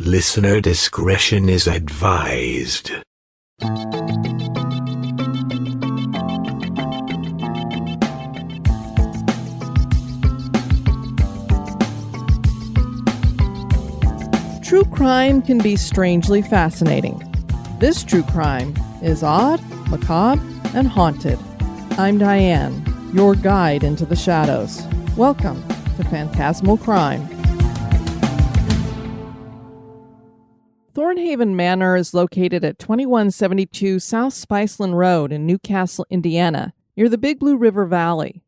Listener discretion is advised. True crime can be strangely fascinating. This true crime is odd, macabre, and haunted. I'm Diane, your guide into the shadows. Welcome to Phantasmal Crime. Thornhaven Manor is located at 2172 South Spiceland Road in Newcastle, Indiana, near the Big Blue River Valley.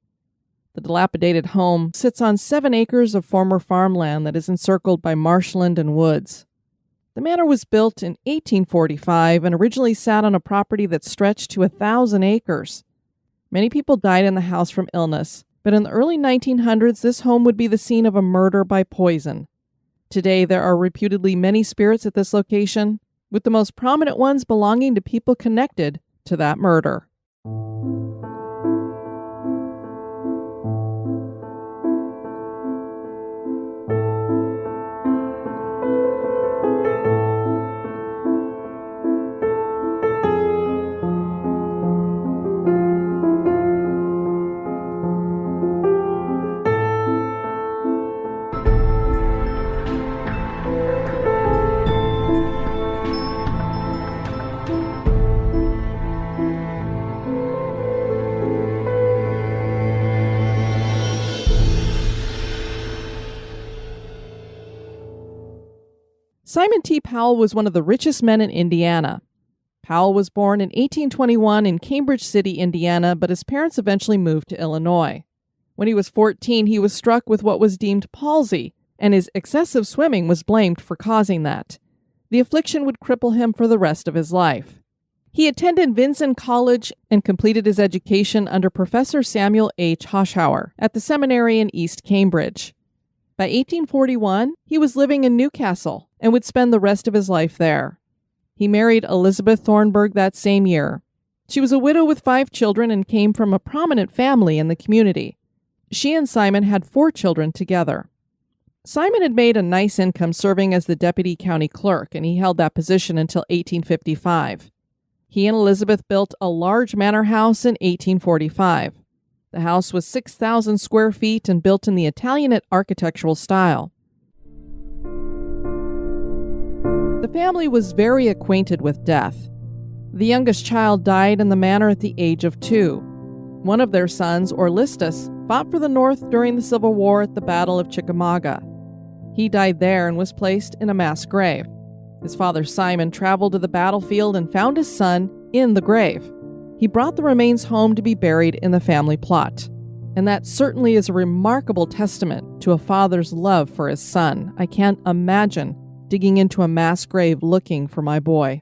The dilapidated home sits on 7 acres of former farmland that is encircled by marshland and woods. The manor was built in 1845 and originally sat on a property that stretched to 1,000 acres. Many people died in the house from illness, but in the early 1900s, this home would be the scene of a murder by poison. Today, there are reputedly many spirits at this location, with the most prominent ones belonging to people connected to that murder. Simon T. Powell was one of the richest men in Indiana. Powell was born in 1821 in Cambridge City, Indiana, but his parents eventually moved to Illinois. When he was 14, he was struck with what was deemed palsy, and his excessive swimming was blamed for causing that. The affliction would cripple him for the rest of his life. He attended Vinson College and completed his education under Professor Samuel H. Hoshauer at the seminary in East Cambridge. By 1841, he was living in Newcastle and would spend the rest of his life there. He married Elizabeth Thornburg that same year. She was a widow with 5 children and came from a prominent family in the community. She and Simon had 4 children together. Simon had made a nice income serving as the deputy county clerk, and he held that position until 1855. He and Elizabeth built a large manor house in 1845. The house was 6,000 square feet and built in the Italianate architectural style. The family was very acquainted with death. The youngest child died in the manor at the age of 2. One of their sons, Orlistus, fought for the North during the Civil War at the Battle of Chickamauga. He died there and was placed in a mass grave. His father Simon traveled to the battlefield and found his son in the grave. He brought the remains home to be buried in the family plot. And that certainly is a remarkable testament to a father's love for his son. I can't imagine digging into a mass grave looking for my boy.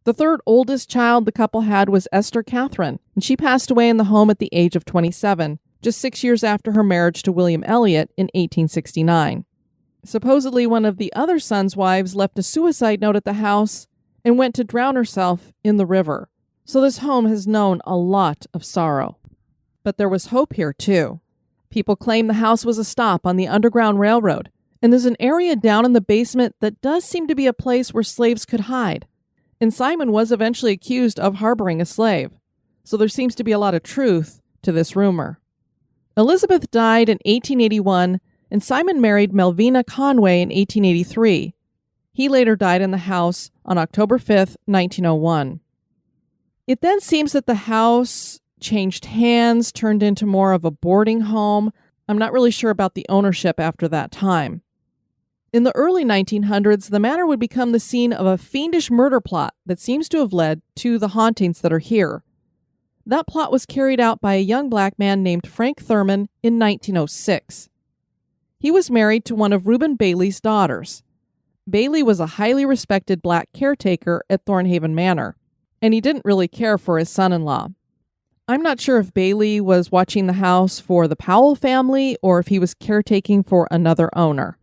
The third oldest child the couple had was Esther Catherine, and she passed away in the home at the age of 27, just 6 years after her marriage to William Elliot in 1869. Supposedly, one of the other son's wives left a suicide note at the house and went to drown herself in the river. So this home has known a lot of sorrow. But there was hope here, too. People claim the house was a stop on the Underground Railroad, and there's an area down in the basement that does seem to be a place where slaves could hide. And Simon was eventually accused of harboring a slave. So there seems to be a lot of truth to this rumor. Elizabeth died in 1881, and Simon married Melvina Conway in 1883. He later died in the house on October 5th, 1901. It then seems that the house changed hands, turned into more of a boarding home. I'm not really sure about the ownership after that time. In the early 1900s, the manor would become the scene of a fiendish murder plot that seems to have led to the hauntings that are here. That plot was carried out by a young black man named Frank Thurman in 1906. He was married to one of Reuben Bailey's daughters. Bailey was a highly respected black caretaker at Thornhaven Manor, and he didn't really care for his son-in-law. I'm not sure if Bailey was watching the house for the Powell family or if he was caretaking for another owner.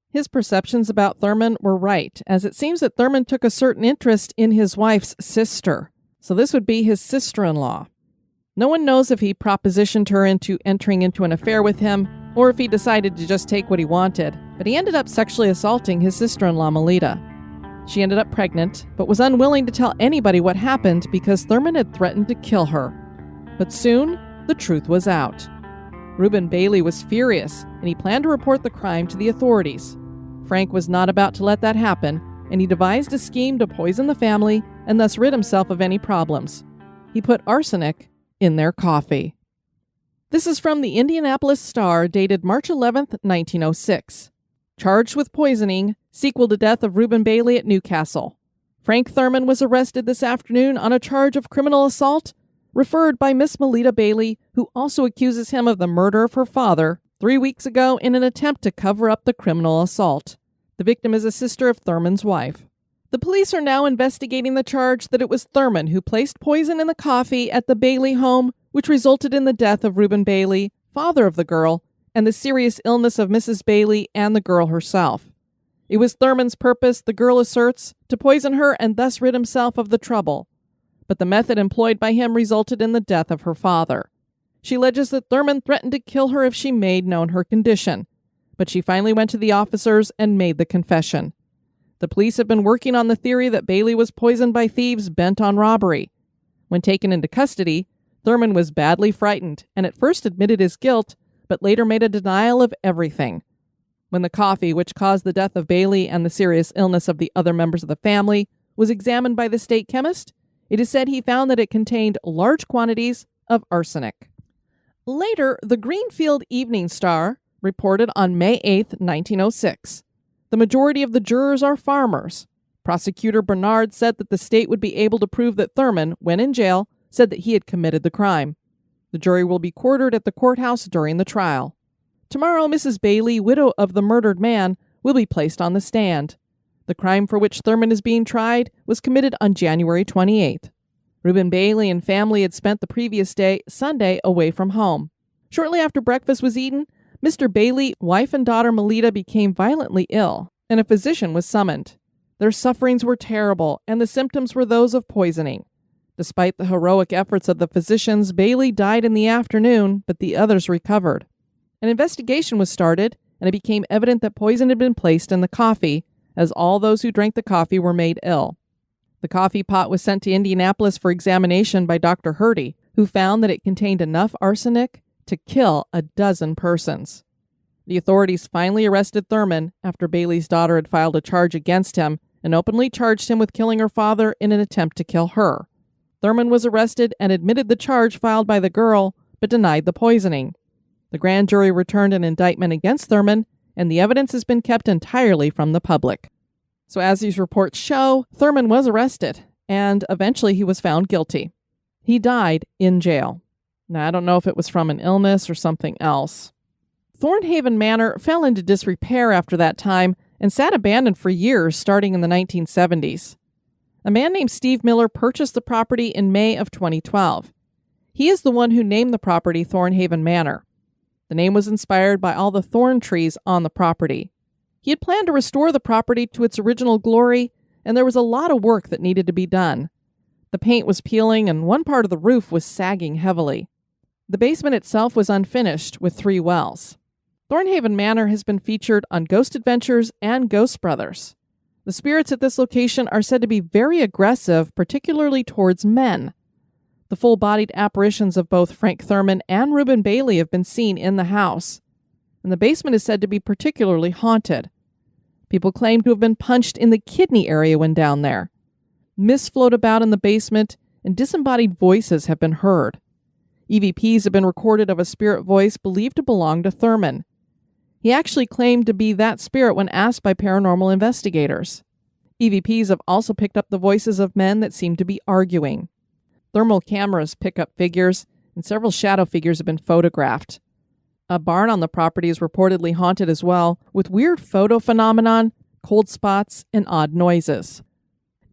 His perceptions about Thurman were right, as it seems that Thurman took a certain interest in his wife's sister. So this would be his sister-in-law. No one knows if he propositioned her into entering into an affair with him or if he decided to just take what he wanted, but he ended up sexually assaulting his sister-in-law Melita. She ended up pregnant, but was unwilling to tell anybody what happened because Thurman had threatened to kill her. But soon, the truth was out. Reuben Bailey was furious, and he planned to report the crime to the authorities. Frank was not about to let that happen, and he devised a scheme to poison the family and thus rid himself of any problems. He put arsenic in their coffee. This is from the Indianapolis Star, dated March 11, 1906. Charged with poisoning, sequel to death of Reuben Bailey at Newcastle. Frank Thurman was arrested this afternoon on a charge of criminal assault, referred by Miss Melita Bailey, who also accuses him of the murder of her father 3 weeks ago in an attempt to cover up the criminal assault. The victim is a sister of Thurman's wife. The police are now investigating the charge that it was Thurman who placed poison in the coffee at the Bailey home, which resulted in the death of Reuben Bailey, father of the girl, and the serious illness of Mrs. Bailey and the girl herself. It was Thurman's purpose, the girl asserts, to poison her and thus rid himself of the trouble. But the method employed by him resulted in the death of her father. She alleges that Thurman threatened to kill her if she made known her condition, but she finally went to the officers and made the confession. The police have been working on the theory that Bailey was poisoned by thieves bent on robbery. When taken into custody, Thurman was badly frightened and at first admitted his guilt, but later made a denial of everything. When the coffee, which caused the death of Bailey and the serious illness of the other members of the family, was examined by the state chemist, it is said he found that it contained large quantities of arsenic. Later, the Greenfield Evening Star reported on May 8, 1906. The majority of the jurors are farmers. Prosecutor Bernard said that the state would be able to prove that Thurman, when in jail, said that he had committed the crime. The jury will be quartered at the courthouse during the trial. Tomorrow, Mrs. Bailey, widow of the murdered man, will be placed on the stand. The crime for which Thurman is being tried was committed on January 28th. Reuben Bailey and family had spent the previous day, Sunday, away from home. Shortly after breakfast was eaten, Mr. Bailey, wife and daughter Melita became violently ill, and a physician was summoned. Their sufferings were terrible, and the symptoms were those of poisoning. Despite the heroic efforts of the physicians, Bailey died in the afternoon, but the others recovered. An investigation was started, and it became evident that poison had been placed in the coffee, as all those who drank the coffee were made ill. The coffee pot was sent to Indianapolis for examination by Dr. Hurdy, who found that it contained enough arsenic to kill 12 persons. The authorities finally arrested Thurman after Bailey's daughter had filed a charge against him and openly charged him with killing her father in an attempt to kill her. Thurman was arrested and admitted the charge filed by the girl, but denied the poisoning. The grand jury returned an indictment against Thurman, and the evidence has been kept entirely from the public. So as these reports show, Thurman was arrested, and eventually he was found guilty. He died in jail. Now, I don't know if it was from an illness or something else. Thornhaven Manor fell into disrepair after that time and sat abandoned for years starting in the 1970s. A man named Steve Miller purchased the property in May of 2012. He is the one who named the property Thornhaven Manor. The name was inspired by all the thorn trees on the property. He had planned to restore the property to its original glory, and there was a lot of work that needed to be done. The paint was peeling, and one part of the roof was sagging heavily. The basement itself was unfinished, with 3 wells. Thornhaven Manor has been featured on Ghost Adventures and Ghost Brothers. The spirits at this location are said to be very aggressive, particularly towards men. The full-bodied apparitions of both Frank Thurman and Reuben Bailey have been seen in the house, and the basement is said to be particularly haunted. People claim to have been punched in the kidney area when down there. Mists float about in the basement, and disembodied voices have been heard. EVPs have been recorded of a spirit voice believed to belong to Thurman. He actually claimed to be that spirit when asked by paranormal investigators. EVPs have also picked up the voices of men that seem to be arguing. Thermal cameras pick up figures, and several shadow figures have been photographed. A barn on the property is reportedly haunted as well, with weird photo phenomenon, cold spots, and odd noises.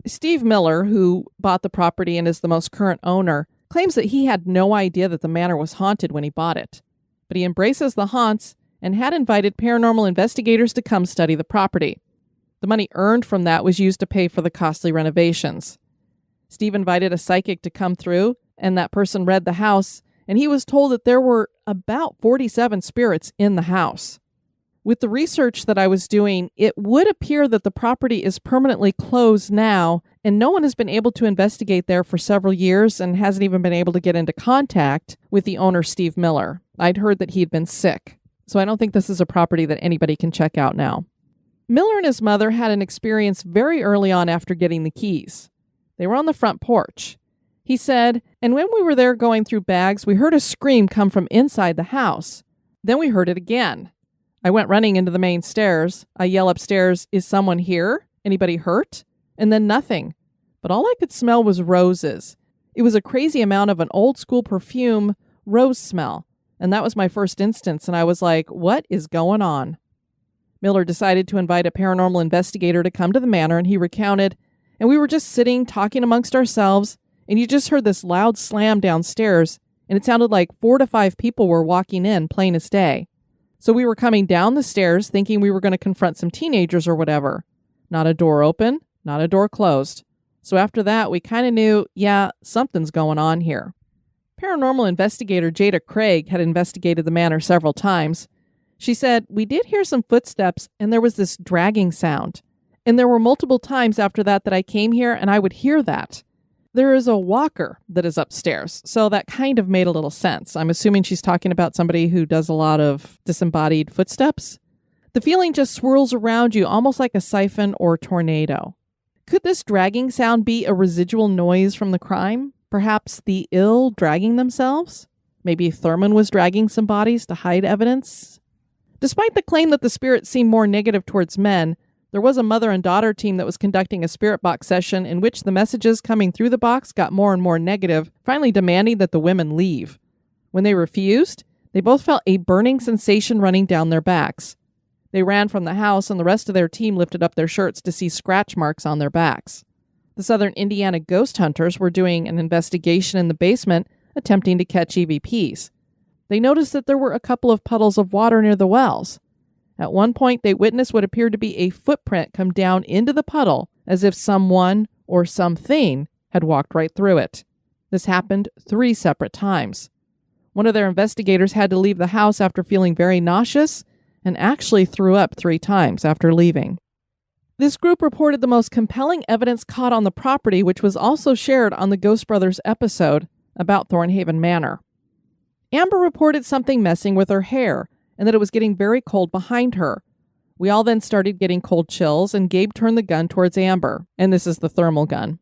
Steve Miller, who bought the property and is the most current owner, claims that he had no idea that the manor was haunted when he bought it. But he embraces the haunts and had invited paranormal investigators to come study the property. The money earned from that was used to pay for the costly renovations. Steve invited a psychic to come through and that person read the house, and he was told that there were about 47 spirits in the house. With the research that I was doing, it would appear that the property is permanently closed now, and no one has been able to investigate there for several years and hasn't even been able to get into contact with the owner, Steve Miller. I'd heard that he'd been sick, so I don't think this is a property that anybody can check out now. Miller and his mother had an experience very early on after getting the keys. They were on the front porch. He said, and when we were there going through bags, we heard a scream come from inside the house. Then we heard it again. I went running into the main stairs. I yell upstairs, "Is someone here? Anybody hurt?" And then nothing. But all I could smell was roses. It was a crazy amount of an old school perfume rose smell. And that was my first instance. And I was like, what is going on? Miller decided to invite a paranormal investigator to come to the manor, and he recounted, and we were just sitting talking amongst ourselves, and you just heard this loud slam downstairs, and it sounded like 4 to 5 people were walking in, plain as day. So we were coming down the stairs thinking we were going to confront some teenagers or whatever. Not a door open, not a door closed. So after that, we kind of knew, yeah, something's going on here. Paranormal investigator Jada Craig had investigated the manor several times. She said, we did hear some footsteps and there was this dragging sound. And there were multiple times after that I came here and I would hear that. There is a walker that is upstairs, so that kind of made a little sense. I'm assuming she's talking about somebody who does a lot of disembodied footsteps. The feeling just swirls around you almost like a siphon or tornado. Could this dragging sound be a residual noise from the crime? Perhaps the ill dragging themselves? Maybe Thurman was dragging some bodies to hide evidence? Despite the claim that the spirits seem more negative towards men, there was a mother and daughter team that was conducting a spirit box session in which the messages coming through the box got more and more negative, finally demanding that the women leave. When they refused, they both felt a burning sensation running down their backs. They ran from the house, and the rest of their team lifted up their shirts to see scratch marks on their backs. The Southern Indiana ghost hunters were doing an investigation in the basement, attempting to catch EVPs. They noticed that there were a couple of puddles of water near the wells. At one point, they witnessed what appeared to be a footprint come down into the puddle, as if someone or something had walked right through it. This happened 3 separate times. One of their investigators had to leave the house after feeling very nauseous and actually threw up 3 times after leaving. This group reported the most compelling evidence caught on the property, which was also shared on the Ghost Brothers episode about Thornhaven Manor. Amber reported something messing with her hair, and that it was getting very cold behind her. We all then started getting cold chills, and Gabe turned the gun towards Amber, and this is the thermal gun.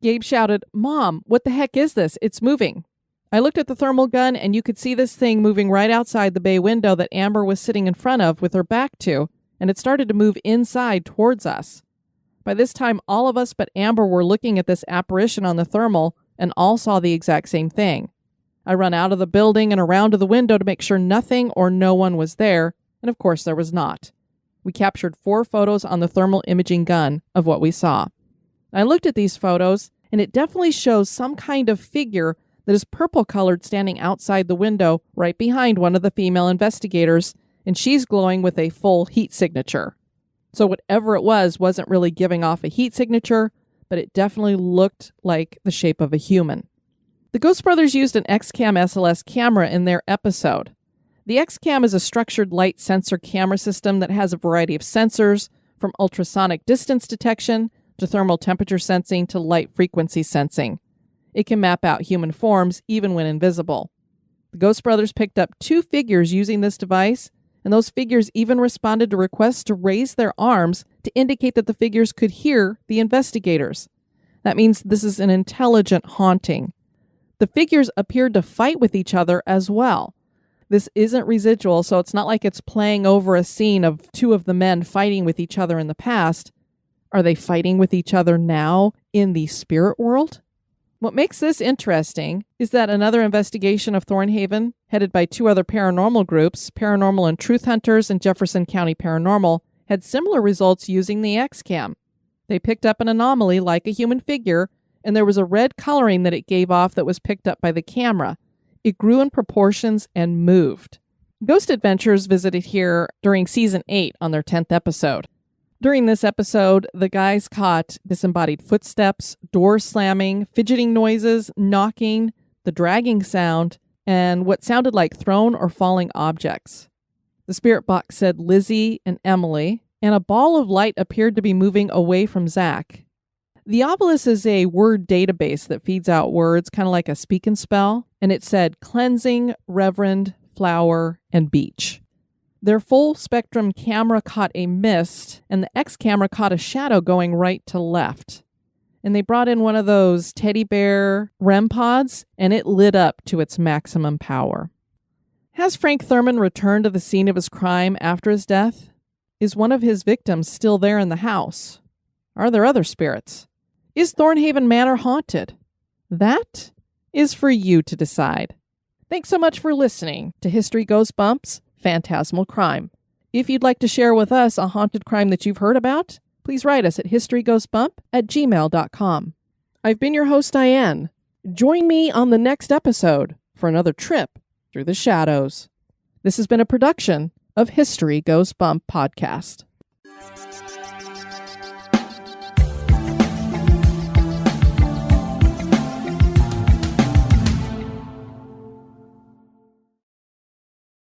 Gabe shouted, "Mom, what the heck is this? It's moving." I looked at the thermal gun, and you could see this thing moving right outside the bay window that Amber was sitting in front of with her back to, and it started to move inside towards us. By this time, all of us but Amber were looking at this apparition on the thermal, and all saw the exact same thing. I run out of the building and around to the window to make sure nothing or no one was there, and of course there was not. We captured 4 photos on the thermal imaging gun of what we saw. I looked at these photos, and it definitely shows some kind of figure that is purple-colored standing outside the window right behind one of the female investigators, and she's glowing with a full heat signature. So whatever it was wasn't really giving off a heat signature, but it definitely looked like the shape of a human. The Ghost Brothers used an XCam SLS camera in their episode. The XCam is a structured light sensor camera system that has a variety of sensors, from ultrasonic distance detection to thermal temperature sensing to light frequency sensing. It can map out human forms even when invisible. The Ghost Brothers picked up 2 figures using this device, and those figures even responded to requests to raise their arms to indicate that the figures could hear the investigators. That means this is an intelligent haunting. The figures appeared to fight with each other as well. This isn't residual, so it's not like it's playing over a scene of 2 of the men fighting with each other in the past. Are they fighting with each other now in the spirit world? What makes this interesting is that another investigation of Thornhaven, headed by 2 other paranormal groups, Paranormal and Truth Hunters and Jefferson County Paranormal, had similar results using the XCam. They picked up an anomaly like a human figure, and there was a red coloring that it gave off that was picked up by the camera. It grew in proportions and moved. Ghost Adventures visited here during Season 8 on their 10th episode. During this episode, the guys caught disembodied footsteps, doors slamming, fidgeting noises, knocking, the dragging sound, and what sounded like thrown or falling objects. The spirit box said Lizzie and Emily, and a ball of light appeared to be moving away from Zach. The obelisk is a word database that feeds out words, kind of like a speak and spell, and it said cleansing, reverend, flower, and beach. Their full spectrum camera caught a mist, and the X camera caught a shadow going right to left. And they brought in one of those teddy bear REM pods, and it lit up to its maximum power. Has Frank Thurman returned to the scene of his crime after his death? Is one of his victims still there in the house? Are there other spirits? Is Thornhaven Manor haunted? That is for you to decide. Thanks so much for listening to History Goes Bumps, Phantasmal Crime. If you'd like to share with us a haunted crime that you've heard about, please write us at historygoesbump@gmail.com. I've been your host, Diane. Join me on the next episode for another trip through the shadows. This has been a production of History Goes Bump podcast.